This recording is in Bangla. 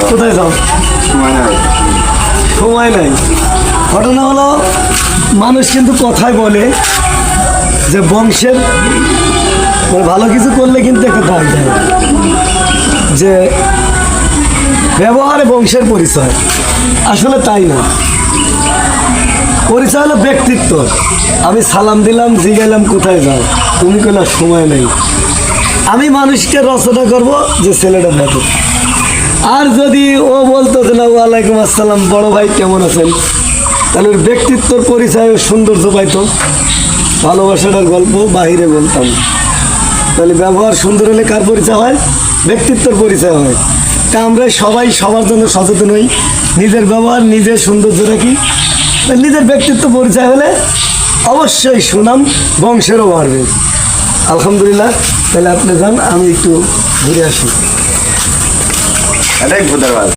কোথায় যাও? সময় নাই। ঘটনা হলো, মানুষ কিন্তু কথায় বলে যে বংশের ভালো কিছু করলে কিন্তু একটা দাম দেয়, যে ব্যবহারে বংশের পরিচয়। আসলে তাই না, পরিচয় হলো ব্যক্তিত্ব। আমি সালাম দিলাম, জিগাইলাম কোথায় যাও, তুমি কইলা সময় নেই। আমি মানুষকে রচনা করব যে ছেলেটা দেখো। আর যদি ও বলতো যে না ওয়ালাইকুম আসসালাম বড় ভাই কেমন আছেন, তাহলে ওর ব্যক্তিত্বর পরিচয় ও সৌন্দর্য পাইতো, ভালোবাসাটার গল্প বাহিরে বলতাম। তাহলে ব্যবহার সুন্দর হলে কার পরিচয় হয়? ব্যক্তিত্বর পরিচয় হয়। তা আমরা সবাই সবার জন্য সচেতন হই, নিজের ব্যবহার নিজের সৌন্দর্য রাখি। নিজের ব্যক্তিত্ব পরিচয় হলে অবশ্যই সুনাম বংশেরও বাড়বে। আলহামদুলিল্লাহ। তাহলে আপনি যান, আমি একটু ঘুরে আসি।